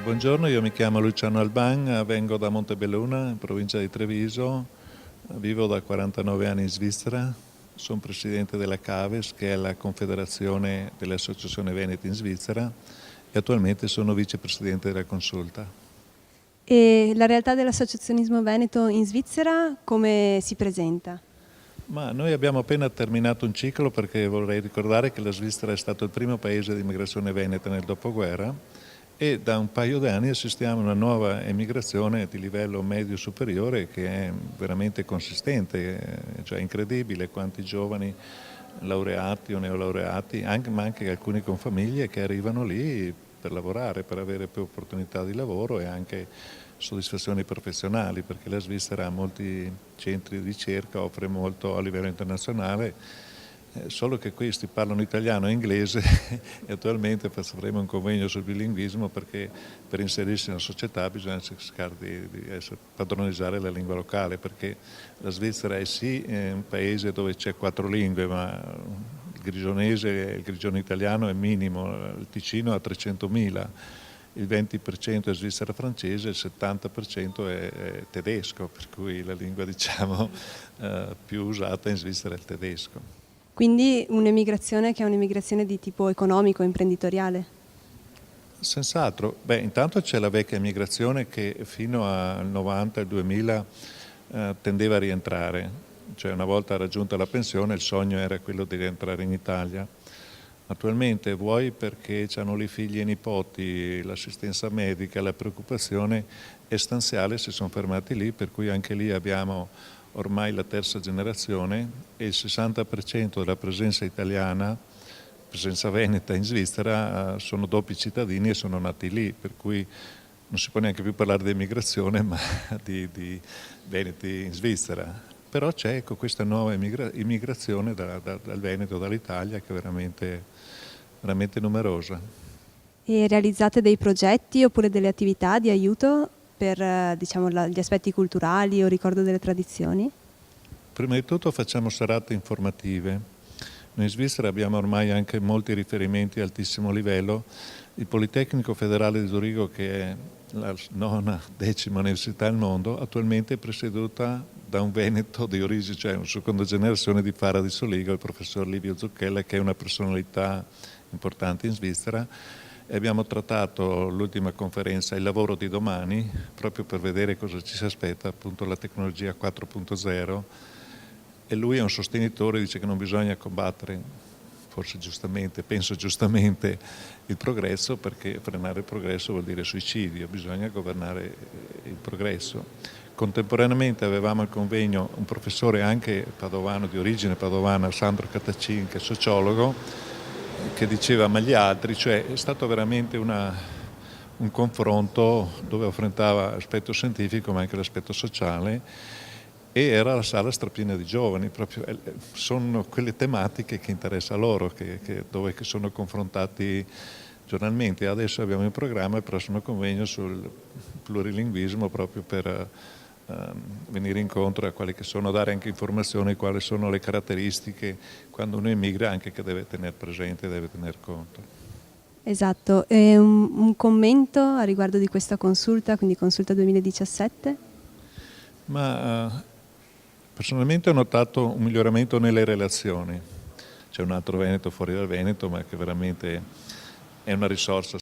Buongiorno, io mi chiamo Luciano Alban, vengo da Montebelluna, in provincia di Treviso, vivo da 49 anni in Svizzera, sono presidente della CAVES, che è la Confederazione delle Associazioni Venete in Svizzera, e attualmente sono vicepresidente della Consulta. E la realtà dell'associazionismo veneto in Svizzera come si presenta? Ma noi abbiamo appena terminato un ciclo, perché vorrei ricordare che la Svizzera è stato il primo paese di immigrazione veneta nel dopoguerra, e da un paio di anni assistiamo a una nuova emigrazione di livello medio superiore che è veramente consistente, cioè incredibile quanti giovani laureati o neolaureati, ma anche alcuni con famiglie, che arrivano lì per lavorare, per avere più opportunità di lavoro e anche soddisfazioni professionali, perché la Svizzera ha molti centri di ricerca, offre molto a livello internazionale. Solo che questi parlano italiano e inglese e attualmente faremo un convegno sul bilinguismo, perché per inserirsi nella società bisogna cercare di padroneggiare la lingua locale, perché la Svizzera è sì un paese dove c'è 4 lingue, ma il grigionese e il grigione italiano è minimo, il Ticino ha 300.000, il 20% è svizzera francese, il 70% è tedesco, per cui la lingua diciamo più usata in Svizzera è il tedesco. Quindi un'emigrazione che è un'emigrazione di tipo economico, imprenditoriale? Senz'altro. Intanto c'è la vecchia emigrazione che fino al 90, al 2000 tendeva a rientrare, cioè una volta raggiunta la pensione il sogno era quello di rientrare in Italia. Attualmente vuoi perché hanno lì figli e nipoti, l'assistenza medica, la preoccupazione essenziale si sono fermati lì, per cui anche lì abbiamo ormai la terza generazione e il 60% della presenza italiana, presenza veneta in Svizzera, sono doppi cittadini e sono nati lì, per cui non si può neanche più parlare di emigrazione, ma di veneti in Svizzera. Però c'è questa nuova immigrazione dal Veneto, dall'Italia, che è veramente numerosa. E realizzate dei progetti oppure delle attività di aiuto per diciamo, gli aspetti culturali o ricordo delle tradizioni? Prima di tutto facciamo serate informative. Noi in Svizzera abbiamo ormai anche molti riferimenti a altissimo livello. Il Politecnico Federale di Zurigo, che è la 9ª università al mondo, attualmente è presieduta da un veneto di origine, cioè una seconda generazione di Fara di Soligo, il professor Livio Zucchella, che è una personalità importante in Svizzera. E abbiamo trattato l'ultima conferenza, il lavoro di domani, proprio per vedere cosa ci si aspetta, appunto la tecnologia 4.0, e lui è un sostenitore, dice che non bisogna combattere, forse giustamente, penso giustamente, il progresso, perché frenare il progresso vuol dire suicidio, bisogna governare il progresso. Contemporaneamente avevamo al convegno un professore anche padovano, di origine padovana, Sandro Catacin, che è sociologo, che diceva ma gli altri, cioè è stato veramente un confronto dove affrontava l'aspetto scientifico ma anche l'aspetto sociale, e era la sala strapiena di giovani, proprio sono quelle tematiche che interessa loro, dove sono confrontati giornalmente. Adesso abbiamo in programma il prossimo convegno sul plurilinguismo, proprio per venire incontro a quali che sono, dare anche informazioni quali sono le caratteristiche quando uno emigra, anche che deve tenere presente, deve tener conto. Esatto, e un commento a riguardo di questa consulta, quindi consulta 2017? Ma personalmente ho notato un miglioramento nelle relazioni. C'è un altro Veneto fuori dal Veneto, ma che veramente è una risorsa.